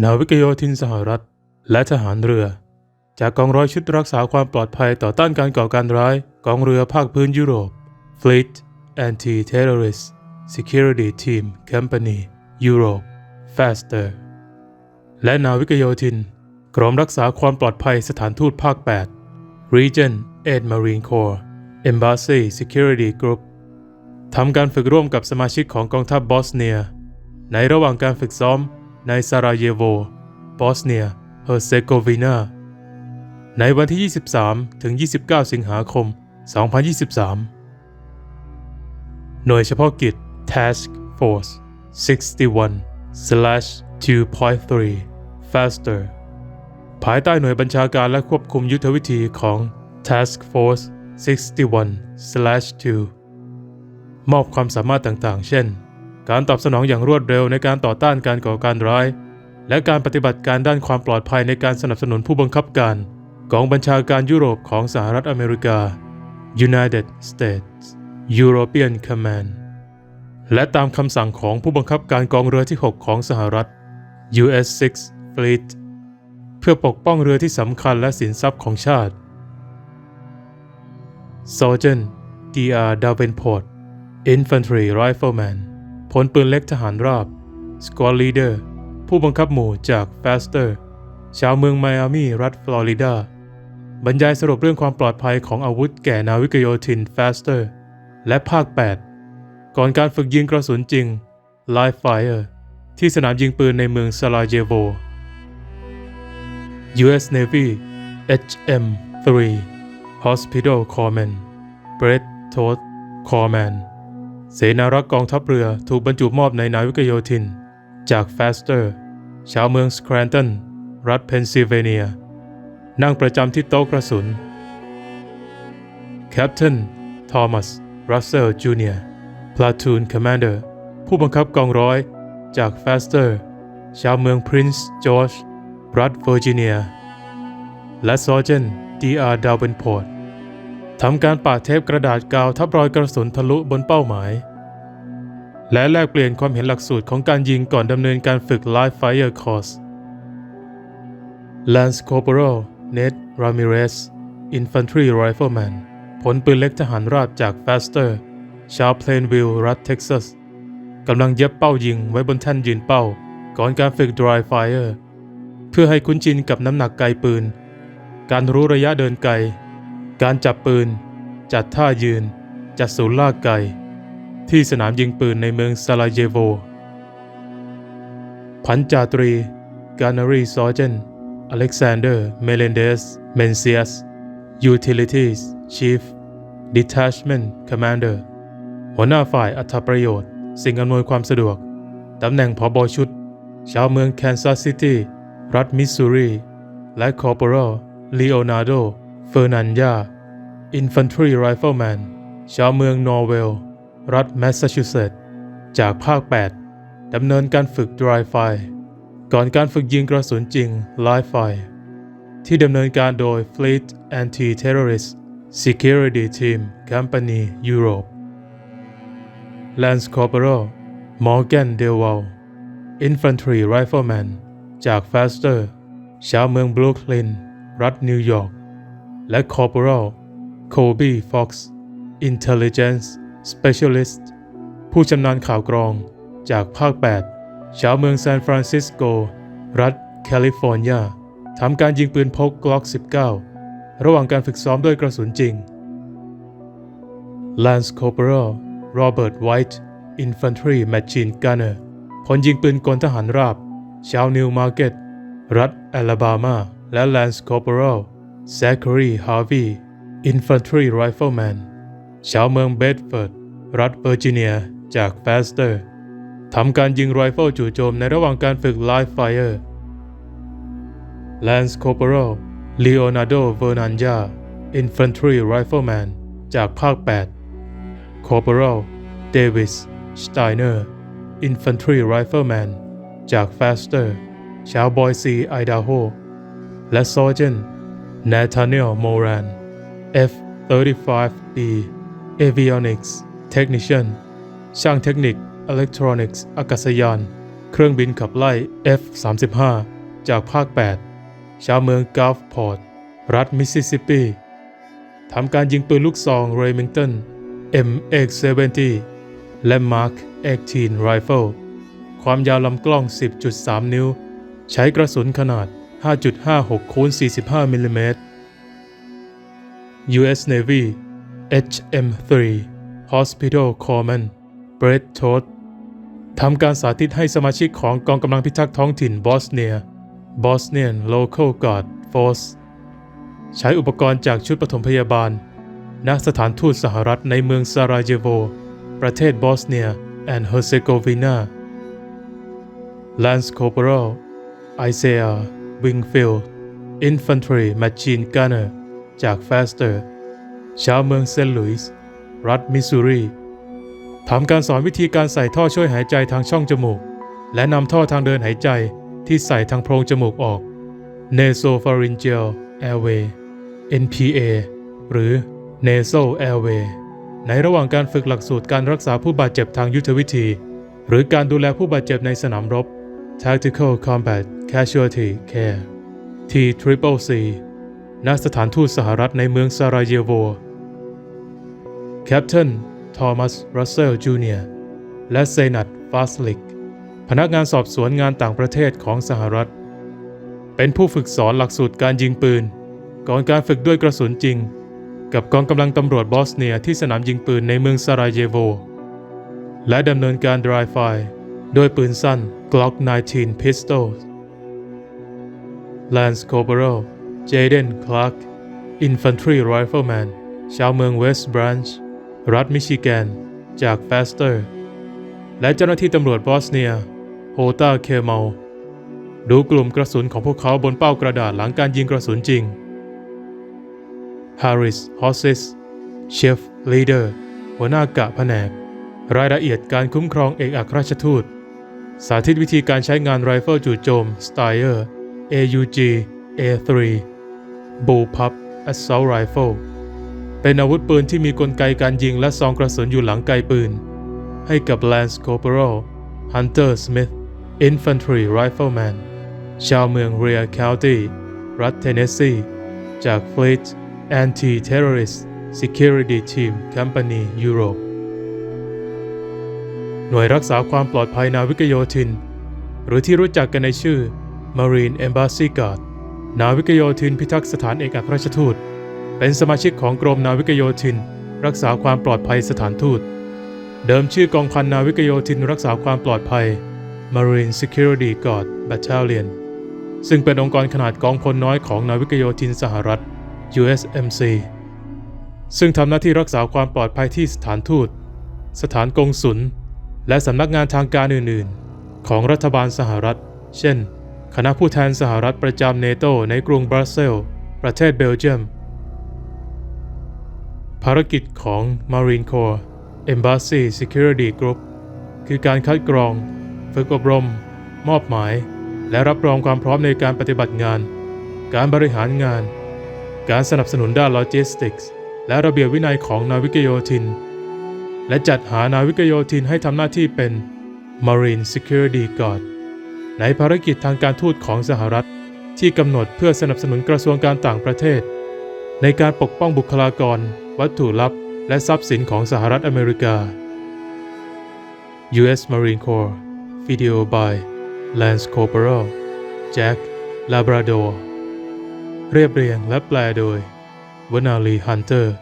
นาวิกโยธินสหรัฐและทหารเรือจากกองร้อยชุดรักษาความปลอดภัยต่อต้านการก่อการร้ายกองเรือภาคพื้นยุโรป Fleet Anti-Terrorist Security Team Company Europe FASTER และนาวิกโยธินกรมรักษาความปลอดภัยสถานทูตภาค 8 Region 8 Marine Corps Embassy Security Group ทำการฝึกร่วมกับสมาชิกของกองทัพบอสเนียในระหว่างการฝึกซ้อมในซาราเยโวบอสเนียเฮอร์เซโกวีนาในวันที่ 23 ถึง 29 สิงหาคม 2023 หน่วยเฉพาะกิจ Task Force 61/2.3 FASTER ภายใต้หน่วยบัญชาการและควบคุมยุทธวิธีของ Task Force 61/2 มอบความสามารถต่างๆเช่นการตอบสนองอย่างรวดเร็วในการต่อต้านการก่อการร้ายและการปฏิบัติการด้านความปลอดภัยในการสนับสนุนผู้บังคับการกองบัญชาการยุโรปของสหรัฐอเมริกา United States European Command และตามคำสั่งของผู้บังคับการกองเรือที่ 6 ของสหรัฐ US 6 Fleet เพื่อปกป้องเรือที่สำคัญและสินทรัพย์ของชาติ Sergeant D.R. Davenport Infantry Rifleman พลปืนเล็กทหารราบ Squad Leader ผู้บังคับหมู่จาก FASTER ชาวเมืองไมอามีรัฐฟลอริดาบรรยายสรุปเรื่องความปลอดภัยของอาวุธแก่นาวิกโยธิน FASTER และภาค 8 ก่อนการฝึกยิงกระสุนจริง Live Fire ที่สนามยิงปืนในเมืองซาราเยโว US Navy HM3 Hospital Corpsman Brett Toth Corpsman เสนารักษ์กองทัพเรือถูกบรรจุมอบในนาวิกโยธินจาก FASTER ชาวเมืองสแครนตันรัฐเพนซิลเวเนียนั่งประจำที่โต๊ะกระสุน Captain Thomas Russell Jr. Platoon Commander ผู้บังคับกองร้อยจาก FASTER ชาวเมือง Prince George รัฐเวอร์จิเนียและ Sergeant D.R. Davenport ทำการปาดเทปกระดาษกาวทับรอยกระสุนทะลุบนเป้าหมายและแลกเปลี่ยนความเห็นหลักสูตรของการยิงก่อนดำเนินการฝึก Live Fire Course Lance Corporal Ned Ramirez Infantry Rifleman ผลปืนเล็กทหารราบจาก FASTER ชาว Plainville รัฐเท็กซัสกำลังเย็บเป้ายิงไว้บนแท่นยืนเป้าก่อนการฝึก Dry Fire เพื่อให้คุ้นชินกับน้ำหนักไกปืนการรู้ระยะเดินไกลการจับปืนจัดท่ายืนจัดศูนย์ลากไกที่สนามยิงปืนในเมืองซาราเยโวพันจ่าตรี Gunnery Sergeant Alexander Melendez Mencias Utilities Chief Detachment Commander หัวหน้าฝ่ายอัตประโยชน์สิ่งอำนวยความสะดวกตำแหน่งผบ.ชุดชาวเมืองแคนซัสซิตี้รัฐมิสซูรีและ Corporal Leonardo Fernandez Infantry Rifleman ชาวเมืองนอร์เวลรัฐแมสซาชูเซตส์จากภาค 8 ดำเนินการฝึก Dry Fire ก่อนการฝึกยิงกระสุนจริง Live Fire ที่ดำเนินการโดย Fleet Anti-Terrorist Security Team Company Europe Lance Corporal Morgan Dewall Infantry Rifleman จาก FASTER ชาวเมืองบรูคลินรัฐนิวยอร์กและ Corporal Kobe Fox Intelligence Specialist ผู้ชำนาญข่าวกรองจากภาค 8 ชาวเมืองซานฟรานซิสโกรัฐแคลิฟอร์เนียทำการยิงปืนพก Glock 19 ระหว่างการฝึกซ้อมด้วยกระสุนจริง Lance Corporal Robert White Infantry Machine Gunner พลยิงปืนกลทหารราบชาวนิวมาร์เก็ตรัฐแอลาบามาและ Lance Corporal Zachary Harvey Infantry Rifleman ชาวเมืองเบดฟอร์ดรัฐเวอร์จิเนียจาก FASTER ทำการยิงไรเฟิลจู่โจมในระหว่างการฝึก Live Fire Lance Corporal Leonardo Fernandez Infantry Rifleman จากภาค 8 Corporal Davis Steiner Infantry Rifleman จาก FASTER ชาวบอยซีไอดาโฮและ Sergeant Nathaniel Moran F-35B Avionics Technician ช่างเทคนิคอิเล็กทรอนิกส์อากาศยาน เครื่องบินขับไล่ F-35 จากภาค 8 ชาวเมืองกัลฟ์พอร์ต รัฐมิสซิสซิปปีทำการยิงปืนลูกซองเรมิงตัน MX-70 และ Mark 18 Rifle ความยาวลำกล้อง 10.3 นิ้ว ใช้กระสุนขนาด 5.56x45 มิลลิเมตร U.S. Navy HM3 Hospital Corpsman Brett Todd ทำการสาธิตให้สมาชิกของกองกำลังพิทักษ์ท้องถิ่นบอสเนีย Bosnian Local Guard Force ใช้อุปกรณ์จากชุดปฐมพยาบาลณสถานทูตสหรัฐในเมืองซาราเยโวประเทศบอสเนียแอนด์เฮอร์เซโกวีนา Lance Corporal Isaiah Wingfield Infantry Machine Gunner จาก Faster ชาวเมืองเซนต์หลุยส์รัฐมิสซูรีทำการสอนวิธีการใส่ท่อช่วยหายใจทางช่องจมูกและนำท่อทางเดินหายใจที่ใส่ทางโพรงจมูกออก Nasopharyngeal Airway NPA หรือ Nasal Airway ในระหว่างการฝึกหลักสูตรการรักษาผู้บาดเจ็บทางยุทธวิธีหรือการดูแลผู้บาดเจ็บในสนามรบ Tactical Combat Casualty Care TCCC ณสถานทูตสหรัฐในเมืองซาราเยโว Captain Thomas Russell Jr. และเซนัท ฟาสลิกพนักงานสอบสวนงานต่างประเทศของสหรัฐเป็นผู้ฝึกสอนหลักสูตรการยิงปืนก่อนการฝึกด้วยกระสุนจริงกับกองกำลังตำรวจบอสเนียที่สนามยิงปืนในเมืองซาราเยโวและดำเนินการ dry fire ด้วยปืนสั้น Glock 19 Pistol Lance Corporal Jaden Clark Infantry Rifleman ชาวเมืองเวสต์บรันช์รัฐมิชิแกนจาก Faster และเจ้าหน้าที่ตำรวจบอสเนียโฮตาเคมัลดูกลุ่มกระสุนของพวกเขาบนเป้ากระดาษหลังการยิงกระสุนจริง Harris Hossis Chief Leader หัวหน้ากะแผนกรายละเอียดการคุ้มครองเอกอัครราชทูตสาธิตวิธีการใช้งานไรเฟิลจู่โจม Steyr AUG A3 Bullpup Assault Rifle เป็นอาวุธปืนที่มีกลไกการยิงและซองกระสุนอยู่หลังไกปืนให้กับ Lance Corporal Hunter Smith Infantry Rifleman ชาวเมือง Rear County รัฐเทนเนสซีจาก Fleet Anti-Terrorist Security Team Company Europe หน่วยรักษาความปลอดภัยนาวิกโยธินหรือที่รู้จักกันในชื่อ Marine Embassy Guard นาวิกโยธินพิทักษ์สถานเอกอัครราชทูตเป็นสมาชิกของกรมนาวิกโยธินรักษาความปลอดภัยสถานทูตเดิมชื่อกองพันนาวิกโยธินรักษาความปลอดภัย Marine Security Guard Battalion ซึ่งเป็นองค์กรขนาดกองพลน้อยของนาวิกโยธินสหรัฐ USMC ซึ่งทำหน้าที่รักษาความปลอดภัยที่สถานทูตสถานกงสุลและสำนักงานทางการอื่นๆของรัฐบาลสหรัฐเช่นคณะผู้แทนสหรัฐประจำเนโตในกรุงบรัสเซลส์ประเทศเบลเยียมภารกิจของ Marine Corps Embassy Security Group คือการคัดกรองฝึกอบรมมอบหมายและรับรองความพร้อมในการปฏิบัติงานการบริหารงานการสนับสนุนด้านโลจิสติกส์และระเบียบวินัยของนาวิกโยธินและจัดหานาวิกโยธินให้ทำหน้าที่เป็น Marine Security Guard ในภารกิจทางการทูตของสหรัฐที่กำหนดเพื่อสนับสนุนกระทรวงการต่างประเทศในการปกป้องบุคลากรวัตถุลับและทรัพย์สินของสหรัฐอเมริกา U.S. Marine Corps Video by Lance Corporal Jack Labrador เรียบเรียงและแปลโดยวนาลีฮันเตอร์